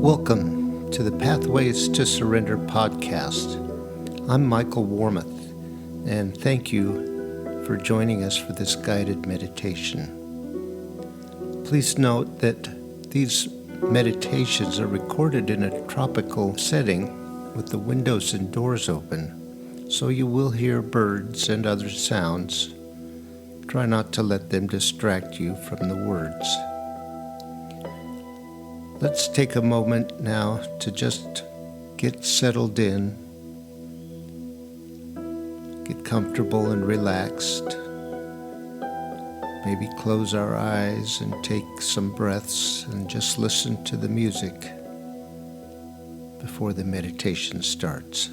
Welcome to the Pathways to Surrender podcast. I'm Michael Warmoth, and thank you for joining us for this guided meditation. Please note that these meditations are recorded in a tropical setting with the windows and doors open, so you will hear birds and other sounds. Try not to let them distract you from the words. Let's take a moment now to just get settled in, get comfortable and relaxed. Maybe close our eyes and take some breaths and just listen to the music before the meditation starts.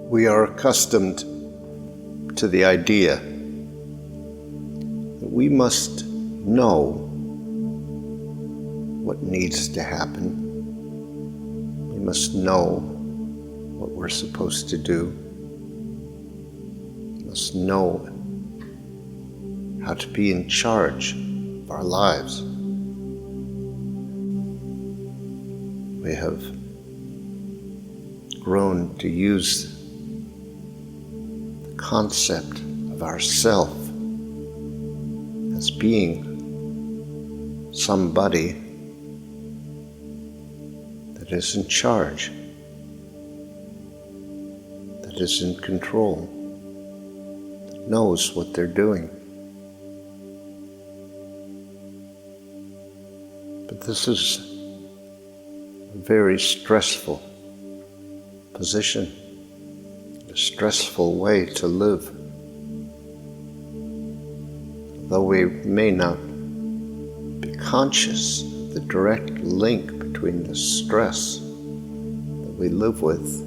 We are accustomed to the idea that we must know what needs to happen. We must know what we're supposed to do. We must know how to be in charge of our lives. We have grown to use concept of ourself as being somebody that is in charge, that is in control, that knows what they're doing. But this is a very stressful position. A stressful way to live. Though we may not be conscious of the direct link between the stress that we live with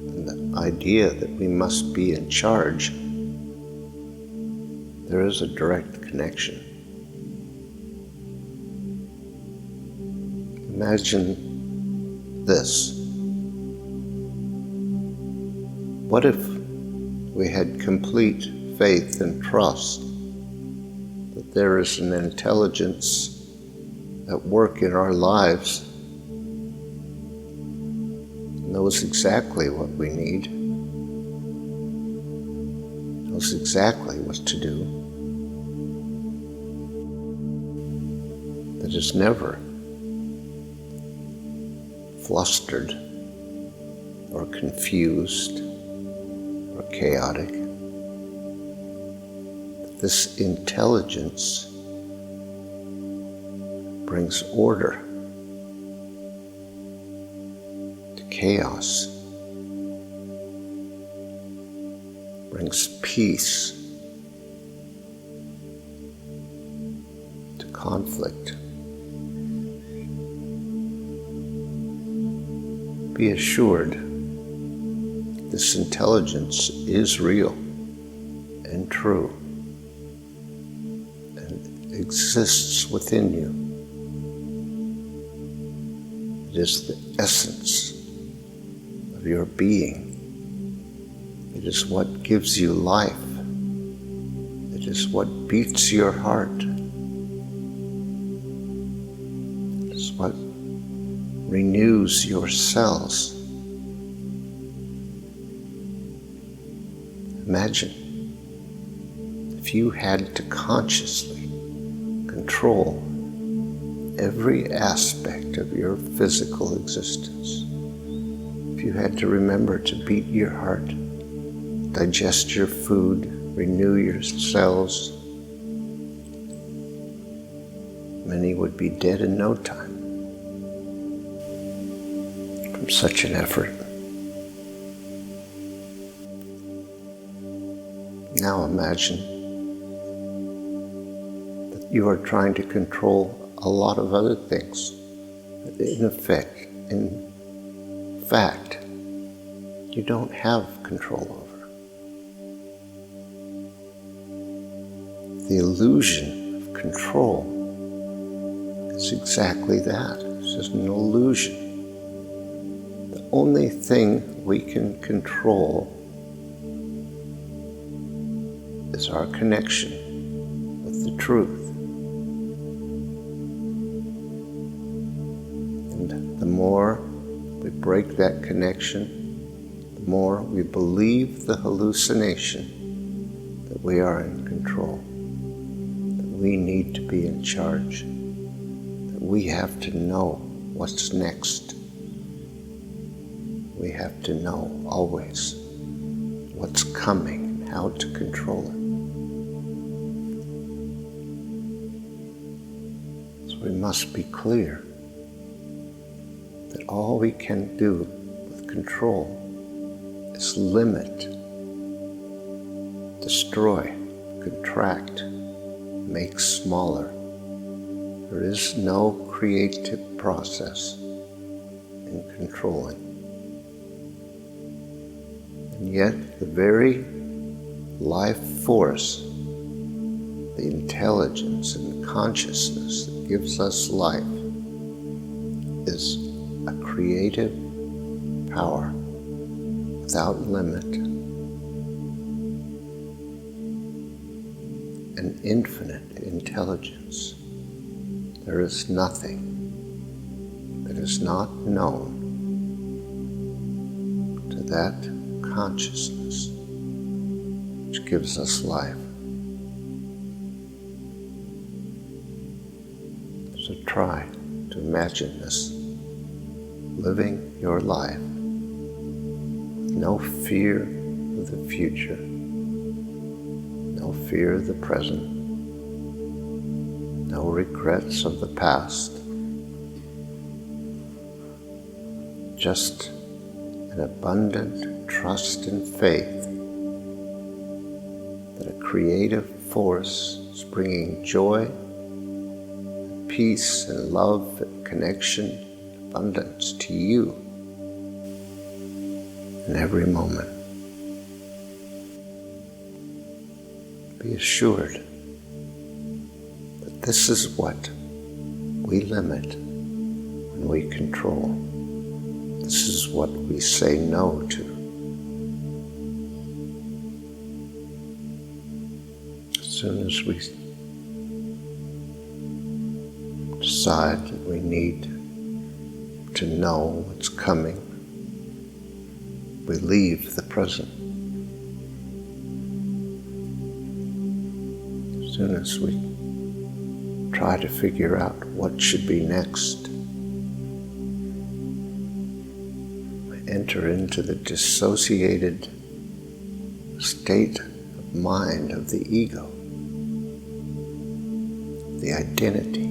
and the idea that we must be in charge, there is a direct connection. Imagine this. What if we had complete faith and trust that there is an intelligence at work in our lives, knows exactly what we need, knows exactly what to do, that is never flustered or confused or chaotic. This intelligence brings order to chaos, brings peace to conflict. Be assured, this intelligence is real and true and exists within you. It is the essence of your being. It is what gives you life. It is what beats your heart. It is what renews your cells. Imagine if you had to consciously control every aspect of your physical existence. If you had to remember to beat your heart, digest your food, renew your cells, many would be dead in no time from such an effort. Now imagine that you are trying to control a lot of other things that in fact, you don't have control over. The illusion of control is exactly that. It's just an illusion. The only thing we can control is our connection with the truth. And the more we break that connection, the more we believe the hallucination that we are in control, that we need to be in charge, that we have to know what's next. We have to know always what's coming and how to control it. So we must be clear that all we can do with control is limit, destroy, contract, make smaller. There is no creative process in controlling. And yet the very life force, the intelligence and the consciousness that gives us life is a creative power without limit, an infinite intelligence. There is nothing that is not known to that consciousness which gives us life. So try to imagine this, living your life with no fear of the future, no fear of the present, no regrets of the past, just an abundant trust and faith that a creative force is bringing joy, peace and love and connection, abundance to you in every moment. Be assured that this is what we limit when we control. This is what we say no to. As soon as we decide that we need to know what's coming, we leave the present. As soon as we try to figure out what should be next, enter into the dissociated state of mind of the ego, the identity,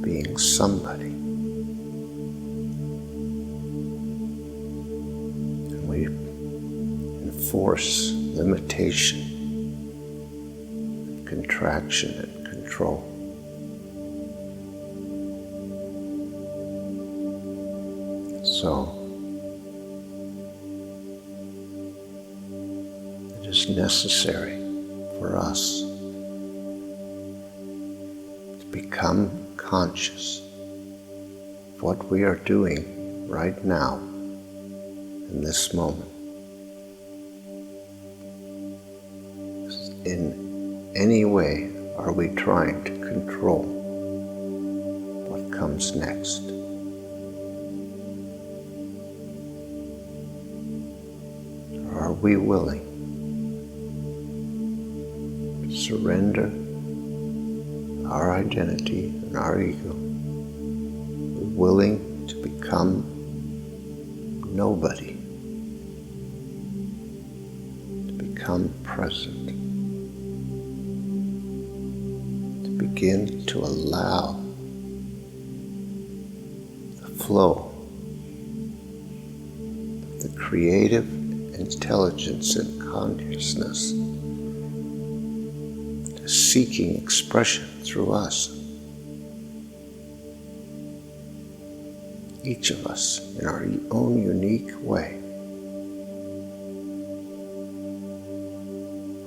being somebody. And we enforce limitation, contraction, and control. So, it is necessary for us to become conscious of what we are doing right now in this moment. In any way are we trying to control what comes next? Or are we willing to surrender our identity and our ego? We're willing to become nobody, to become present, to begin to allow the flow of the creative intelligence and consciousness seeking expression through us. Each of us in our own unique way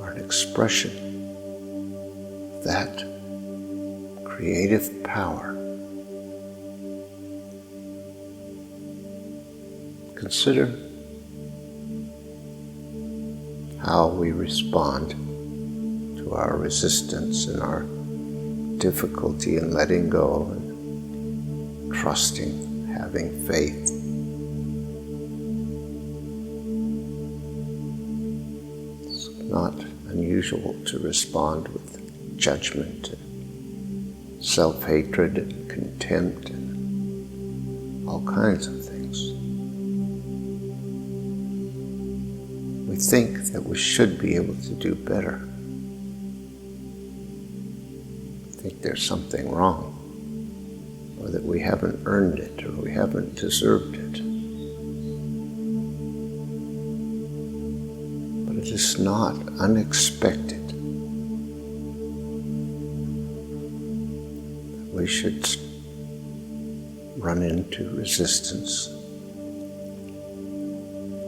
are an expression of that creative power. Consider how we respond to our resistance and our difficulty in letting go and trusting, having faith. It's not unusual to respond with judgment, and self-hatred, and contempt, and all kinds of things. We think that we should be able to do better. We think there's something wrong, or that we haven't earned it, or we haven't deserved it. But it is not unexpected that we should run into resistance.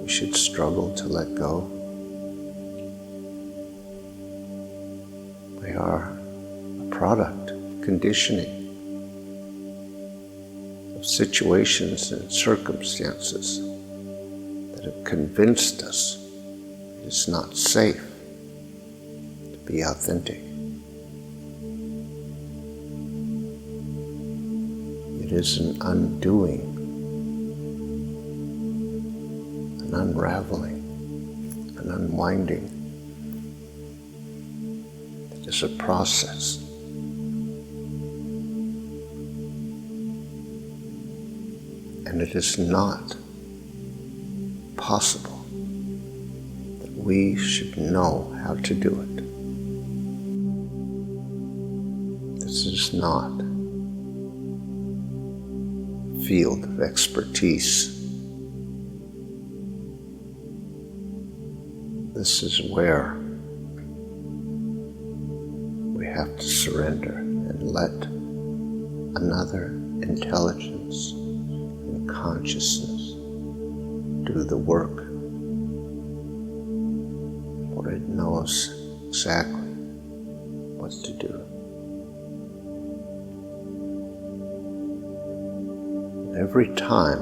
We should struggle to let go. We are a product of conditioning, of situations and circumstances that have convinced us it is not safe to be authentic. It is an undoing, an unraveling, an unwinding. It is a process. And it is not possible that we should know how to do it. This is not a field of expertise. This is where we have to surrender and let another intelligence and consciousness do the work, for it knows exactly what to do. Every time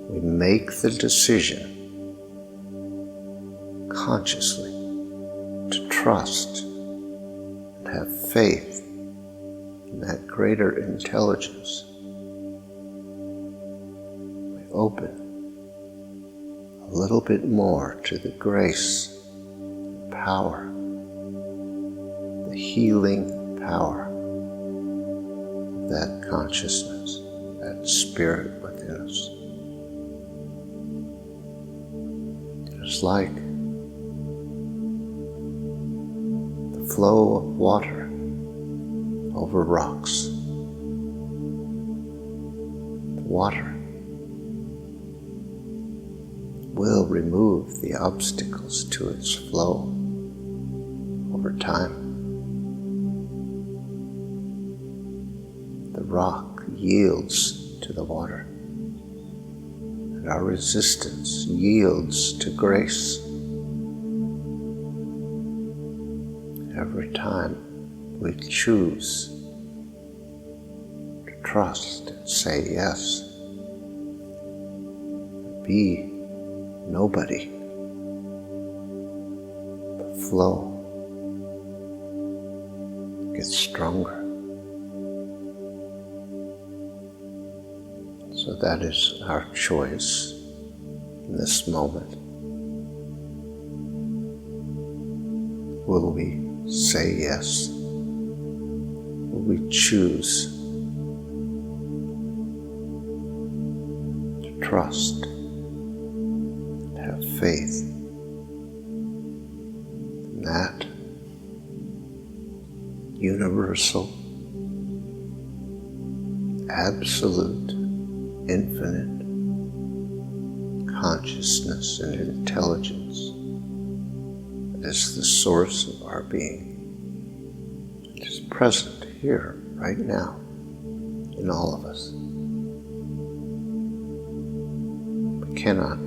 we make the decision consciously to trust and have faith in that greater intelligence, we open a little bit more to the grace, the power, the healing power of that consciousness, that spirit within us. It's like the flow of water over rocks. The water will remove the obstacles to its flow over time. The rock yields to the water, and our resistance yields to grace. Every time we choose to trust and say yes, be nobody, the flow gets stronger. So that is our choice in this moment. Will we say yes? Will we choose to trust, to have faith in that universal, absolute, infinite consciousness and intelligence that is the source of our being? It is present here, right now, in all of us. We cannot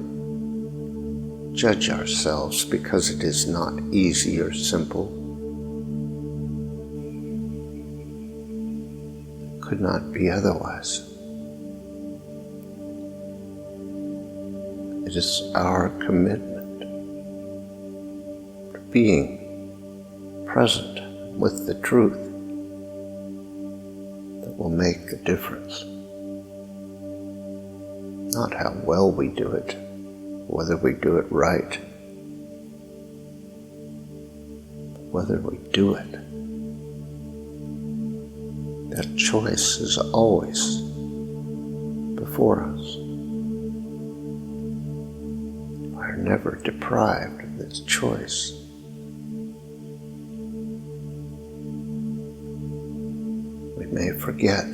judge ourselves because it is not easy or simple. It could not be otherwise. It is our commitment to being present with the truth that will make a difference. Not how well we do it, whether we do it right, whether we do it. That choice is always before us. We are never deprived of this choice. We may forget.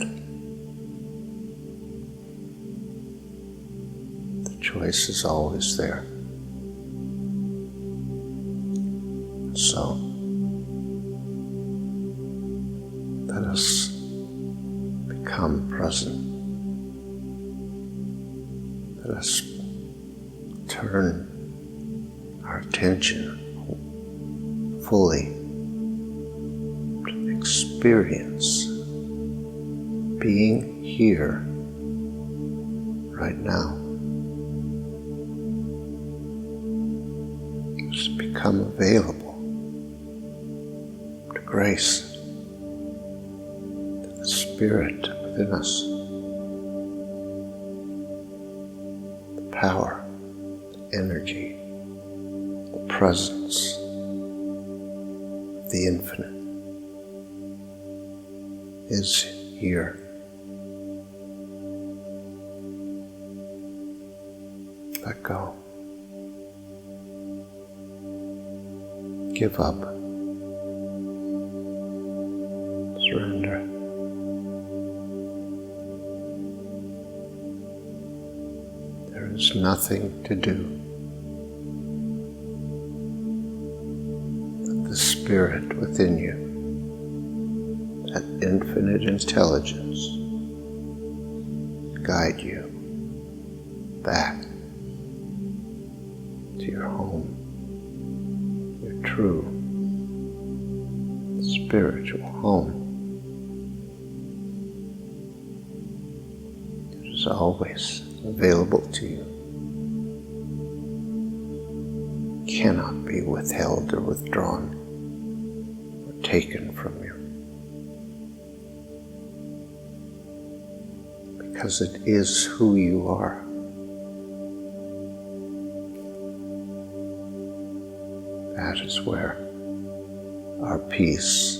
The choice is always there. So, let us become present. Let us turn our attention fully to experience being here right now. Just become available to grace, to the Spirit within us, the power, the energy, the presence of the infinite is here. Let go. Give up. Surrender. There is nothing to do. Let the Spirit within you, that infinite intelligence, guide you back to your home, your true spiritual home. It is always available to you. It cannot be withheld or withdrawn or taken from you, because it is who you are. That is where our peace,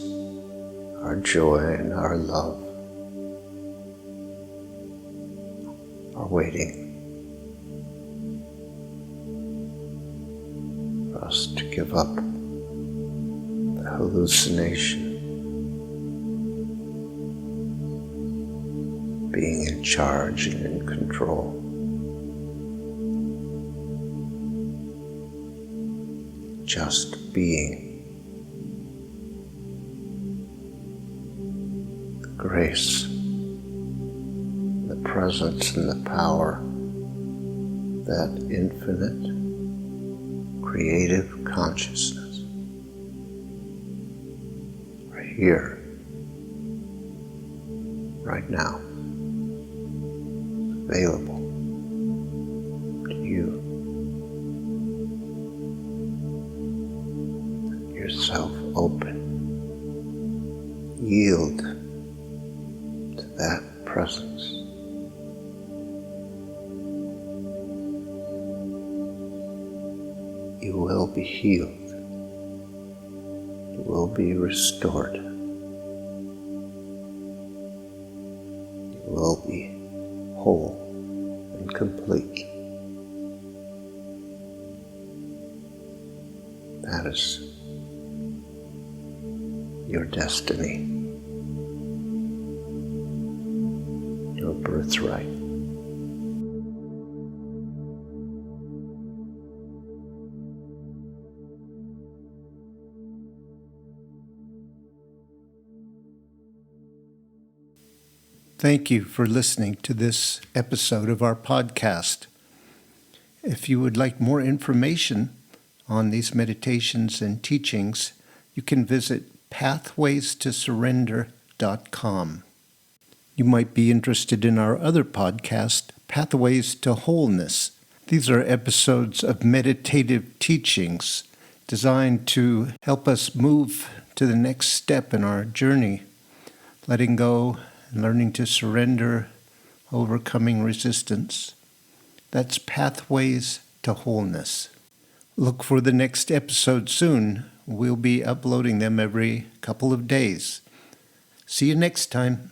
our joy, and our love are waiting. us to give up the hallucination, being in charge and in control. Just being. The grace, the presence and the power, that infinite creative consciousness are here, right now, available to you. Yourself open, yield to that presence. You will be healed. You will be restored. You will be whole and complete. That is your destiny, your birthright. Thank you for listening to this episode of our podcast. If you would like more information on these meditations and teachings, you can visit pathwaystosurrender.com. You might be interested in our other podcast, Pathways to Wholeness. These are episodes of meditative teachings designed to help us move to the next step in our journey, letting go and learning to surrender, overcoming resistance. That's Pathways to Wholeness. Look for the next episode soon. We'll be uploading them every couple of days. See you next time.